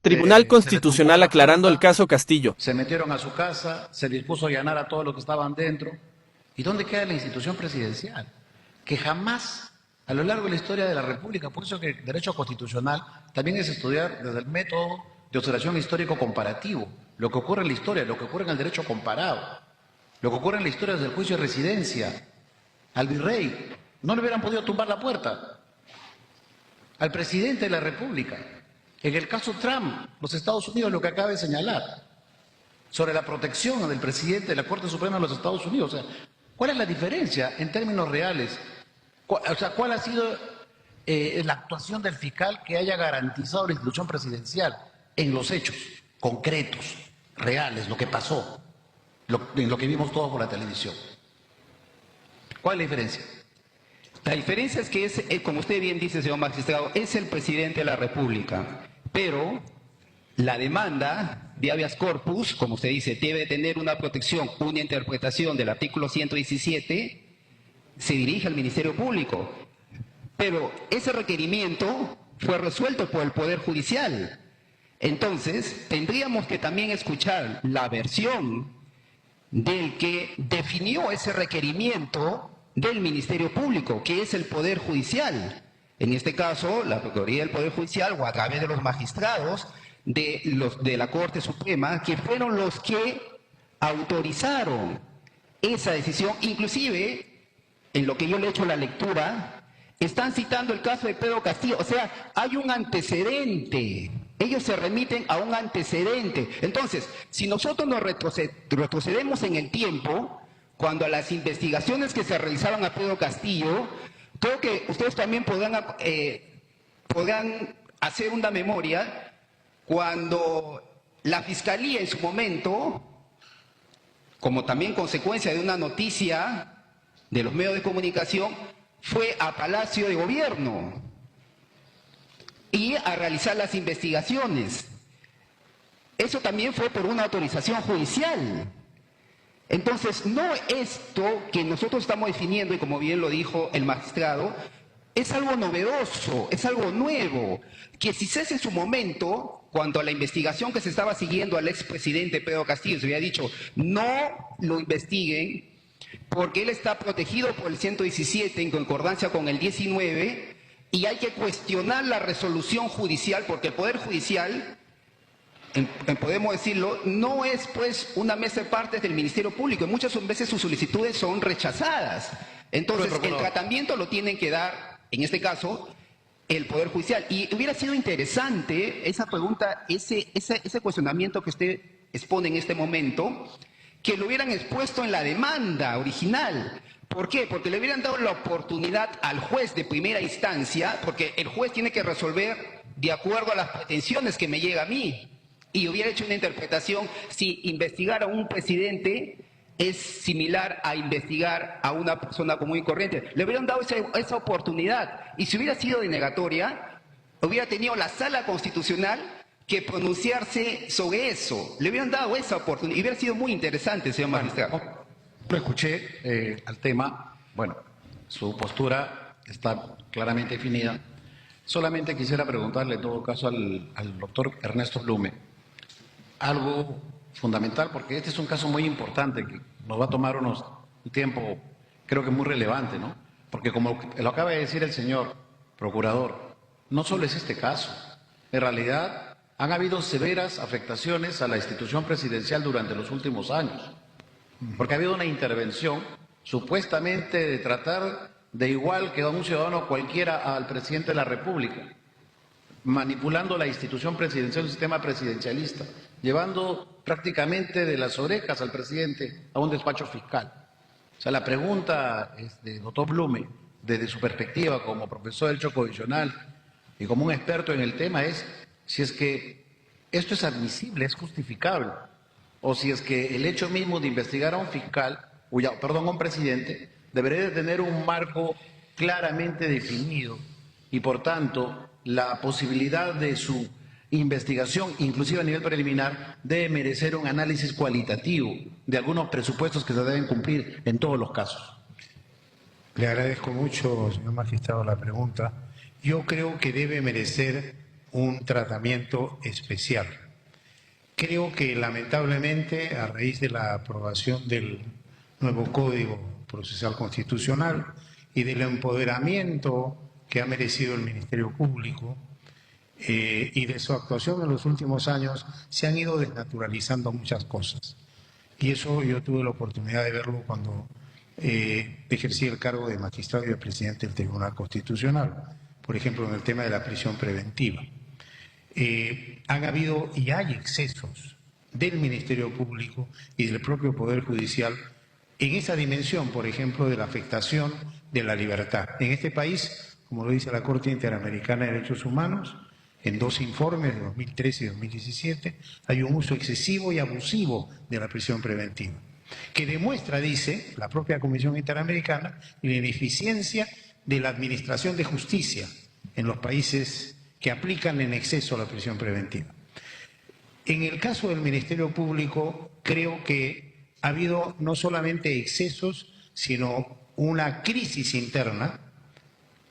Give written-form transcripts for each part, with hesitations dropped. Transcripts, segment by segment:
Tribunal se le tumbó Constitucional la aclarando el puerta, caso Castillo. se metieron a su casa, se dispuso a allanar a todos los que estaban dentro. ¿Y dónde queda la institución presidencial? Que jamás, a lo largo de la historia de la República, por eso que el derecho constitucional también es estudiar desde el método de observación histórico comparativo, lo que ocurre en la historia, lo que ocurre en el derecho comparado, lo que ocurre en la historia desde el juicio de residencia. Al virrey no le hubieran podido tumbar la puerta, al presidente de la República. En el caso Trump, los Estados Unidos, lo que acaba de señalar, sobre la protección del presidente de la Corte Suprema de los Estados Unidos. O sea, ¿cuál es la diferencia en términos reales? O sea, ¿cuál ha sido la actuación del fiscal que haya garantizado la institución presidencial en los hechos concretos, reales, lo que pasó, en lo que vimos todos por la televisión? ¿Cuál es la diferencia? La diferencia es que es, como usted bien dice, señor magistrado, es el presidente de la República, pero la demanda de habeas corpus, como usted dice, debe tener una protección, una interpretación del artículo 117, se dirige al Ministerio Público. Pero ese requerimiento fue resuelto por el Poder Judicial. Entonces, tendríamos que también escuchar la versión del que definió ese requerimiento del Ministerio Público, que es el Poder Judicial. En este caso, la Procuraduría del Poder Judicial, o a través de los magistrados de la Corte Suprema, que fueron los que autorizaron esa decisión. Inclusive, en lo que yo le he hecho la lectura, están citando el caso de Pedro Castillo. O sea, hay un antecedente. Ellos se remiten a un antecedente. Entonces, si nosotros nos retrocedemos en el tiempo, cuando a las investigaciones que se realizaban a Pedro Castillo, creo que ustedes también podrán hacer una memoria cuando la Fiscalía en su momento, como también consecuencia de una noticia de los medios de comunicación, fue a Palacio de Gobierno y a realizar las investigaciones. Eso también fue por una autorización judicial. Entonces, no esto que nosotros estamos definiendo, y como bien lo dijo el magistrado, es algo novedoso, es algo nuevo, que si se hace en su momento, cuando a la investigación que se estaba siguiendo al expresidente Pedro Castillo se había dicho, no lo investiguen, porque él está protegido por el 117 en concordancia con el 19, y hay que cuestionar la resolución judicial, porque el Poder Judicial, podemos decirlo, no es pues una mesa de partes del Ministerio Público, y muchas veces sus solicitudes son rechazadas. Entonces, el tratamiento lo tienen que dar, en este caso, el Poder Judicial. Y hubiera sido interesante esa pregunta, ese cuestionamiento que usted expone en este momento, que lo hubieran expuesto en la demanda original. ¿Por qué? Porque le hubieran dado la oportunidad al juez de primera instancia, porque el juez tiene que resolver de acuerdo a las pretensiones que me llega a mí, y hubiera hecho una interpretación si investigar a un presidente es similar a investigar a una persona común y corriente. Le hubieran dado esa oportunidad, y si hubiera sido denegatoria, hubiera tenido la Sala Constitucional que pronunciarse sobre eso. Le hubieran dado esa oportunidad, y hubiera sido muy interesante, señor magistrado. Lo escuché al tema. Bueno, su postura está claramente definida. Solamente quisiera preguntarle, en todo caso, al doctor Ernesto Blume, algo fundamental, porque este es un caso muy importante que nos va a tomar un tiempo, creo que muy relevante, ¿no? Porque como lo acaba de decir el señor procurador, no solo es este caso. En realidad, han habido severas afectaciones a la institución presidencial durante los últimos años, porque ha habido una intervención supuestamente de tratar de igual que a un ciudadano cualquiera al presidente de la República, manipulando la institución presidencial, el sistema presidencialista, llevando prácticamente de las orejas al presidente a un despacho fiscal. O sea, la pregunta, doctor Blume, desde su perspectiva como profesor del derecho constitucional y como un experto en el tema, es si es que esto es admisible, es justificable, o si es que el hecho mismo de investigar a un fiscal, a un presidente, debería de tener un marco claramente definido y, por tanto, la posibilidad de su investigación, inclusive a nivel preliminar, debe merecer un análisis cualitativo de algunos presupuestos que se deben cumplir en todos los casos. Le agradezco mucho, señor magistrado, la pregunta. Yo creo que debe merecer un tratamiento especial. Creo que lamentablemente, a raíz de la aprobación del nuevo Código Procesal Constitucional y del empoderamiento que ha merecido el Ministerio Público y de su actuación en los últimos años, se han ido desnaturalizando muchas cosas. Y eso yo tuve la oportunidad de verlo cuando ejercí el cargo de magistrado y de presidente del Tribunal Constitucional, por ejemplo, en el tema de la prisión preventiva. Han habido y hay excesos del Ministerio Público y del propio Poder Judicial en esa dimensión, por ejemplo, de la afectación de la libertad. En este país, como lo dice la Corte Interamericana de Derechos Humanos, en 2 informes de 2013 y 2017, hay un uso excesivo y abusivo de la prisión preventiva, que demuestra, dice la propia Comisión Interamericana, la ineficiencia de la administración de justicia en los países que aplican en exceso la prisión preventiva. En el caso del Ministerio Público, creo que ha habido no solamente excesos, sino una crisis interna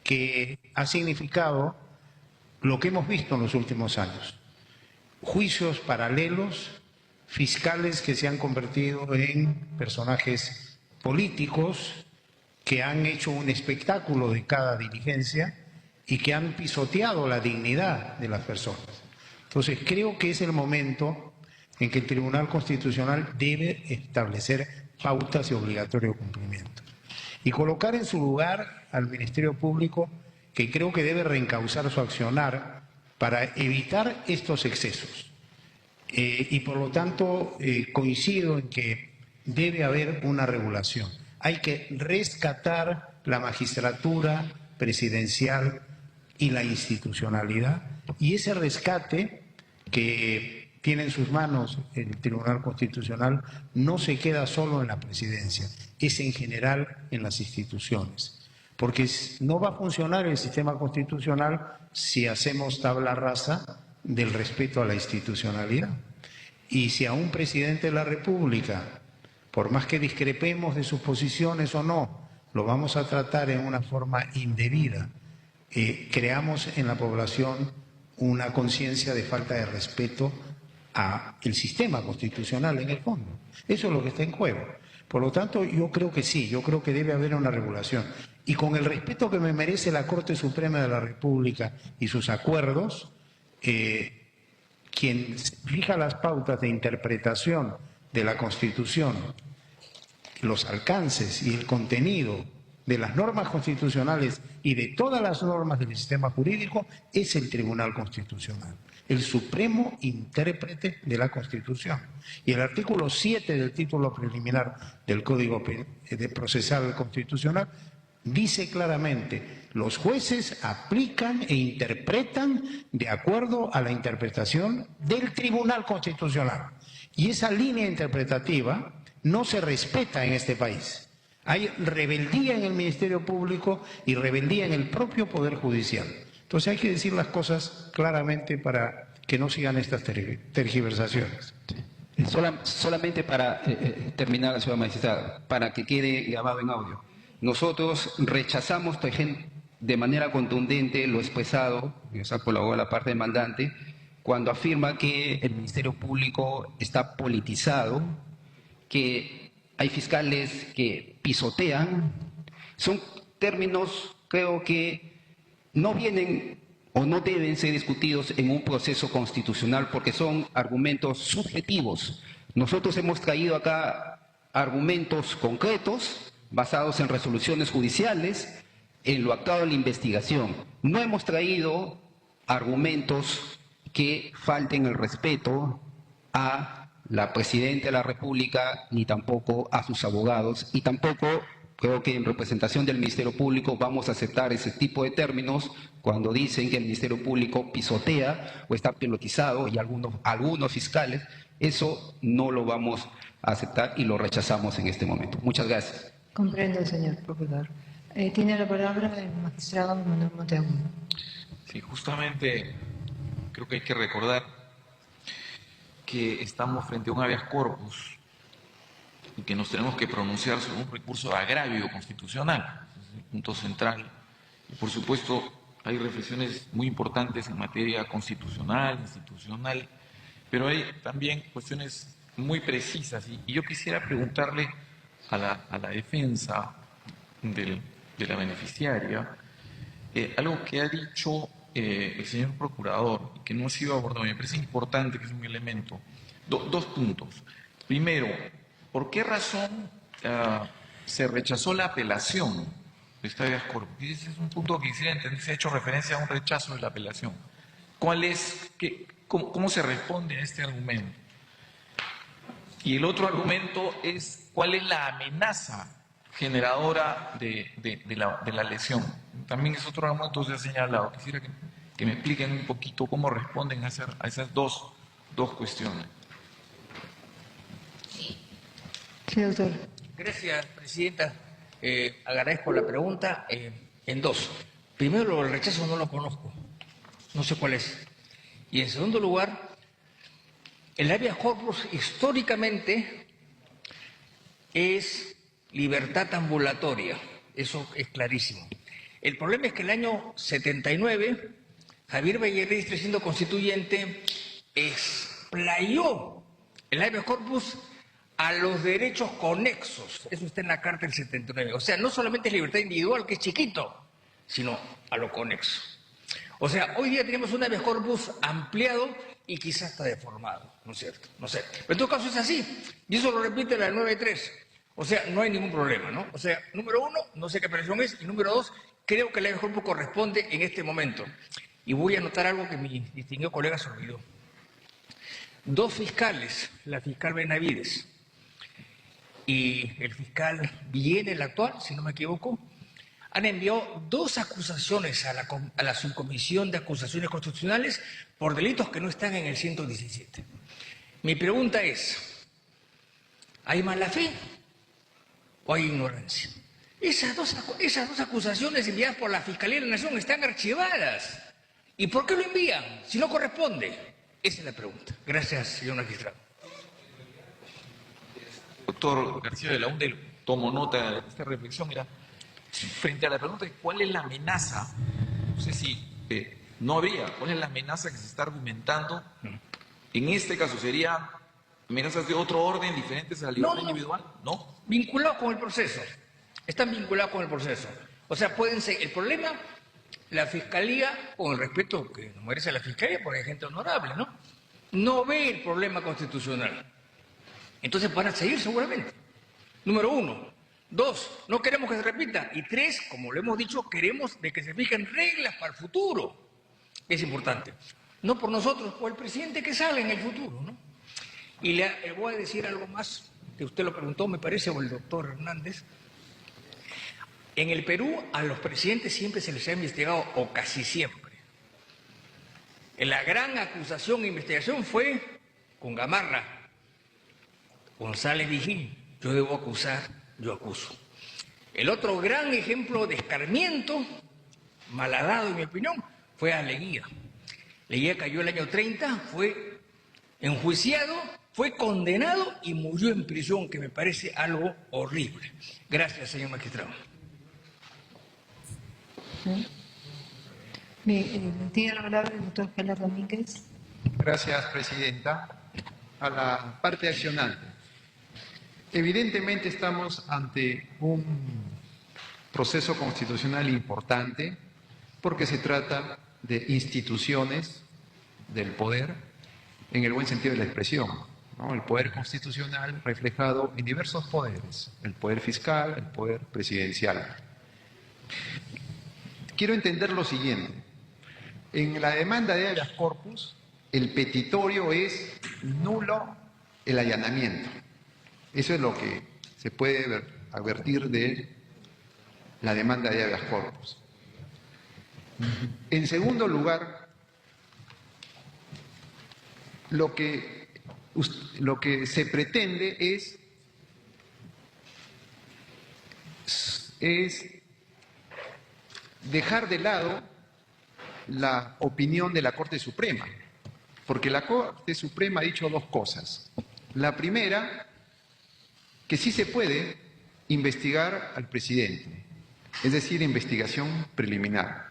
que ha significado lo que hemos visto en los últimos años. Juicios paralelos, fiscales que se han convertido en personajes políticos que han hecho un espectáculo de cada diligencia y que han pisoteado la dignidad de las personas. Entonces, creo que es el momento en que el Tribunal Constitucional debe establecer pautas de obligatorio cumplimiento y colocar en su lugar al Ministerio Público, que creo que debe reencauzar su accionar para evitar estos excesos. Y por lo tanto coincido en que debe haber una regulación. Hay que rescatar la magistratura presidencial y la institucionalidad, y ese rescate que tiene en sus manos el Tribunal Constitucional no se queda solo en la presidencia, es en general en las instituciones. Porque no va a funcionar el sistema constitucional si hacemos tabla rasa del respeto a la institucionalidad. Y si a un presidente de la República, por más que discrepemos de sus posiciones o no, lo vamos a tratar en una forma indebida, creamos en la población una conciencia de falta de respeto al sistema constitucional en el fondo. Eso es lo que está en juego. Por lo tanto, yo creo que sí, yo creo que debe haber una regulación. Y con el respeto que me merece la Corte Suprema de la República y sus acuerdos, quien fija las pautas de interpretación de la Constitución, los alcances y el contenido de las normas constitucionales y de todas las normas del sistema jurídico, es el Tribunal Constitucional, el supremo intérprete de la Constitución. Y el artículo 7 del título preliminar del Código Procesal Constitucional dice claramente: los jueces aplican e interpretan de acuerdo a la interpretación del Tribunal Constitucional. Y esa línea interpretativa no se respeta en este país. Hay rebeldía en el Ministerio Público y rebeldía en el propio Poder Judicial. Entonces hay que decir las cosas claramente para que no sigan estas tergiversaciones. Solamente para terminar, señora magistrada, para que quede grabado en audio. Nosotros rechazamos de manera contundente lo expresado, por la parte demandante, cuando afirma que el Ministerio Público está politizado, que hay fiscales que pisotean. Son términos, creo que no vienen o no deben ser discutidos en un proceso constitucional porque son argumentos subjetivos. Nosotros hemos traído acá argumentos concretos basados en resoluciones judiciales, en lo actuado en la investigación. No hemos traído argumentos que falten el respeto a la Presidenta de la República, ni tampoco a sus abogados, y tampoco creo que en representación del Ministerio Público vamos a aceptar ese tipo de términos cuando dicen que el Ministerio Público pisotea o está pelotizado, y algunos fiscales. Eso no lo vamos a aceptar y lo rechazamos en este momento. Muchas gracias. Comprendo, señor procurador. Tiene la palabra el magistrado Manuel Monteagudo. Sí, justamente creo que hay que recordar que estamos frente a un habeas corpus y que nos tenemos que pronunciar sobre un recurso de agravio constitucional. Ese es el punto central. Y por supuesto, hay reflexiones muy importantes en materia constitucional, institucional, pero hay también cuestiones muy precisas. Y yo quisiera preguntarle a la defensa de la beneficiaria algo que ha dicho el señor procurador y que no ha sido abordado. Me parece importante, que es un elemento. Dos puntos. Primero, ¿por qué razón se rechazó la apelación de esta habeas corpus? Ese es un punto que quisiera entender. Se ha hecho referencia a un rechazo de la apelación. ¿Cómo se responde a este argumento? Y el otro argumento es cuál es la amenaza generadora de la lesión. También es otro argumento que se ha señalado. Quisiera que me expliquen un poquito cómo responden a esas dos cuestiones. Sí, doctor. Gracias, presidenta. Agradezco la pregunta en dos. Primero, el rechazo no lo conozco, no sé cuál es. Y en segundo lugar, el habeas corpus históricamente es libertad ambulatoria, eso es clarísimo. El problema es que el año 79, Javier Vallerestre, siendo constituyente, explayó el habeas corpus a los derechos conexos. Eso está en la Carta del 79. O sea, no solamente es libertad individual, que es chiquito, sino a lo conexo. O sea, hoy día tenemos un habeas corpus ampliado y quizás está deformado, ¿no es cierto? No sé. Pero en todo caso es así. Y eso lo repite la 9.3. O sea, no hay ningún problema, ¿no? O sea, número uno, no sé qué apelación es. Y número dos, creo que el habeas corpus corresponde en este momento. Y voy a anotar algo que mi distinguido colega se olvidó. Dos fiscales, la fiscal Benavides y el fiscal Villena, el actual, si no me equivoco, han enviado dos acusaciones a la Subcomisión de Acusaciones Constitucionales por delitos que no están en el 117. Mi pregunta es, ¿hay mala fe o hay ignorancia? Esas dos acusaciones enviadas por la Fiscalía de la Nación están archivadas. ¿Y por qué lo envían si no corresponde? Esa es la pregunta. Gracias, señor magistrado. Doctor García de la UNDEL, tomo nota de esta reflexión. Mira, frente a la pregunta de cuál es la amenaza, no sé si no habría, cuál es la amenaza que se está argumentando, en este caso sería amenazas de otro orden diferentes a la libertad individual, ¿no? Vinculados con el proceso, están vinculados con el proceso. O sea, pueden ser, el problema, la Fiscalía, con el respeto que nos merece la Fiscalía, porque hay gente honorable, no ve el problema constitucional. Entonces van a seguir seguramente. Número uno. Dos, no queremos que se repita. Y tres, como lo hemos dicho, queremos de que se fijen reglas para el futuro. Es importante. No por nosotros, por el presidente que sale en el futuro, ¿no? Y le voy a decir algo más, que usted lo preguntó, me parece, o el doctor Hernández. En el Perú a los presidentes siempre se les ha investigado, o casi siempre. La gran acusación e investigación fue con Gamarra, González Vigil. Yo debo acusar, yo acuso. El otro gran ejemplo de escarmiento, malhadado en mi opinión, fue a Leguía. Leguía cayó el año 30, fue enjuiciado, fue condenado y murió en prisión, que me parece algo horrible. Gracias, señor magistrado. Tiene la palabra el doctor Gelar Domínguez. Gracias, presidenta. A la parte accionante. Evidentemente estamos ante un proceso constitucional importante porque se trata de instituciones del poder en el buen sentido de la expresión, ¿no? El poder constitucional reflejado en diversos poderes, el poder fiscal, el poder presidencial. Quiero entender lo siguiente. En la demanda de habeas corpus, el petitorio es nulo el allanamiento. Eso es lo que se puede advertir de la demanda de habeas corpus. En segundo lugar, lo que se pretende es dejar de lado la opinión de la Corte Suprema, porque la Corte Suprema ha dicho dos cosas. La primera, que sí se puede investigar al presidente, es decir, investigación preliminar.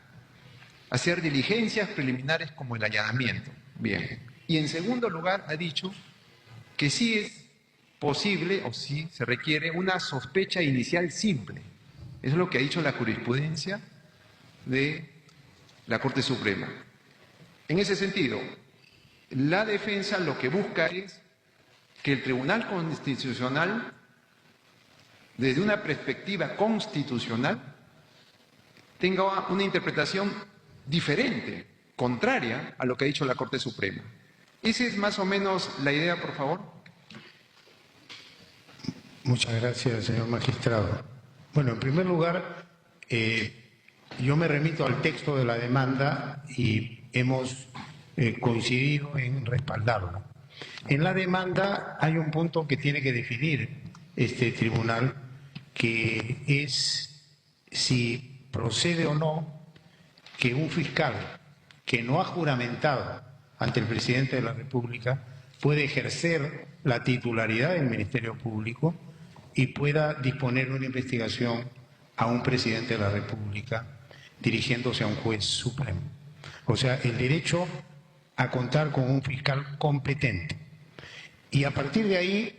hacer diligencias preliminares como el allanamiento. Bien. Y en segundo lugar ha dicho que sí es posible o sí se requiere una sospecha inicial simple. Eso es lo que ha dicho la jurisprudencia de la Corte Suprema. En ese sentido, la defensa lo que busca es que el Tribunal Constitucional, desde una perspectiva constitucional, tenga una interpretación diferente, contraria a lo que ha dicho la Corte Suprema. Esa es más o menos la idea, por favor. Muchas gracias, señor magistrado. Bueno, en primer lugar, yo me remito al texto de la demanda y hemos coincidido en respaldarla. En la demanda hay un punto que tiene que definir este tribunal, que es si procede o no que un fiscal que no ha juramentado ante el presidente de la República puede ejercer la titularidad del Ministerio Público y pueda disponer una investigación a un presidente de la República dirigiéndose a un juez supremo. O sea, el derecho a contar con un fiscal competente. Y a partir de ahí,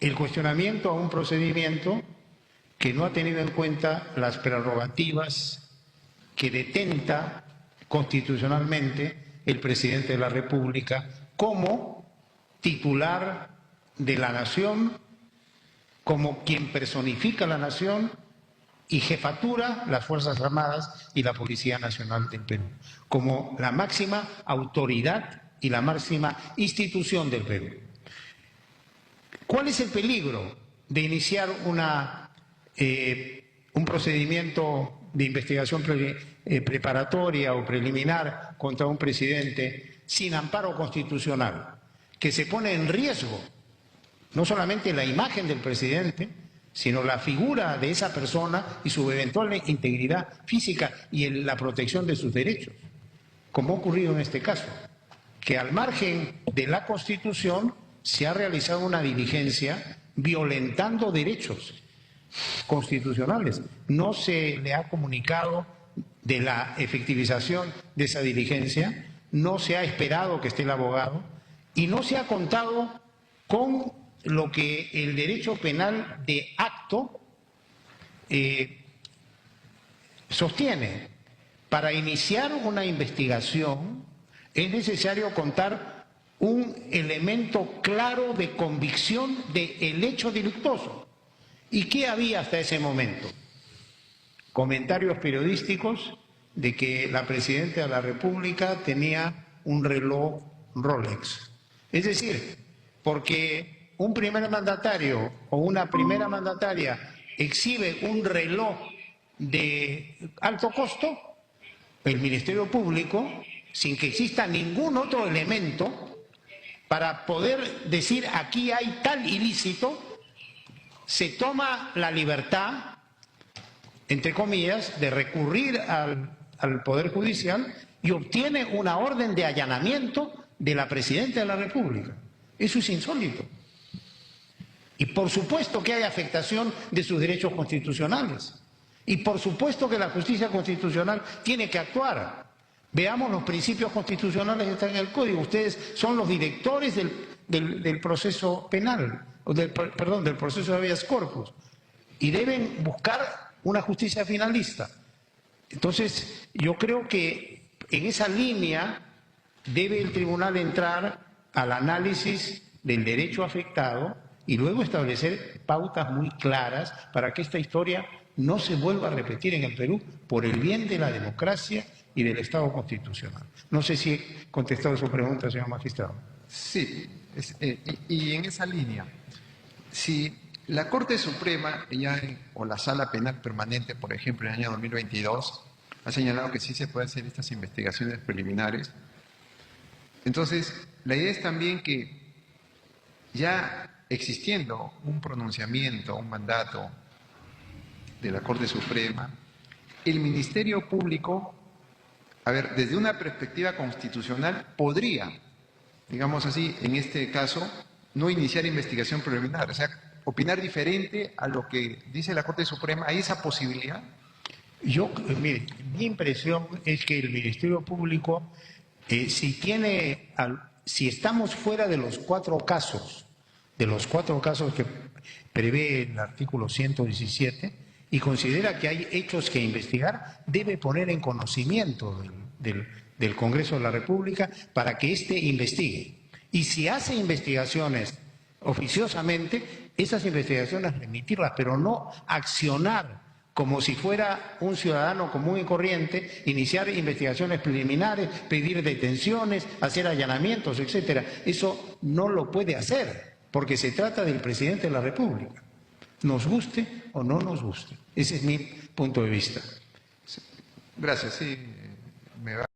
el cuestionamiento a un procedimiento que no ha tenido en cuenta las prerrogativas que detenta constitucionalmente el presidente de la República como titular de la nación, como quien personifica la nación y jefatura las Fuerzas Armadas y la Policía Nacional del Perú, como la máxima autoridad y la máxima institución del Perú. ¿Cuál es el peligro de iniciar un procedimiento de investigación preparatoria o preliminar contra un presidente sin amparo constitucional, que se pone en riesgo no solamente la imagen del presidente, sino la figura de esa persona y su eventual integridad física y la protección de sus derechos, como ha ocurrido en este caso, que al margen de la Constitución se ha realizado una diligencia violentando derechos constitucionales. No se le ha comunicado de la efectivización de esa diligencia, no se ha esperado que esté el abogado y no se ha contado con lo que el derecho penal de acto sostiene. Para iniciar una investigación es necesario contar un elemento claro de convicción del hecho delictuoso. ¿Y qué había hasta ese momento? Comentarios periodísticos de que la presidenta de la República tenía un reloj Rolex. Es decir, porque un primer mandatario o una primera mandataria exhibe un reloj de alto costo, el Ministerio Público, sin que exista ningún otro elemento para poder decir aquí hay tal ilícito, se toma la libertad, entre comillas, de recurrir al Poder Judicial y obtiene una orden de allanamiento de la Presidenta de la República. Eso es insólito. Y por supuesto que hay afectación de sus derechos constitucionales. Y por supuesto que la justicia constitucional tiene que actuar. Veamos los principios constitucionales que están en el Código. Ustedes son los directores del proceso penal, del proceso de habeas corpus. Y deben buscar una justicia finalista. Entonces, yo creo que en esa línea debe el tribunal entrar al análisis del derecho afectado y luego establecer pautas muy claras para que esta historia no se vuelva a repetir en el Perú por el bien de la democracia y del Estado constitucional. No sé si he contestado su pregunta, señor magistrado. Sí, y en esa línea, si la Corte Suprema o la Sala Penal Permanente, por ejemplo, en el año 2022, ha señalado que sí se pueden hacer estas investigaciones preliminares, entonces la idea es también que ya existiendo un pronunciamiento, un mandato de la Corte Suprema, el Ministerio Público, desde una perspectiva constitucional, podría, digamos así, en este caso, no iniciar investigación preliminar, o sea, opinar diferente a lo que dice la Corte Suprema. ¿Hay esa posibilidad? Mire, mi impresión es que el Ministerio Público, si estamos fuera de los cuatro casos que prevé el artículo 117 y considera que hay hechos que investigar, debe poner en conocimiento del Congreso de la República para que éste investigue. Y si hace investigaciones oficiosamente, esas investigaciones remitirlas, pero no accionar como si fuera un ciudadano común y corriente, iniciar investigaciones preliminares, pedir detenciones, hacer allanamientos, etcétera. Eso no lo puede hacer, porque se trata del presidente de la República, nos guste o no nos guste. Ese es mi punto de vista. Gracias, sí, me va.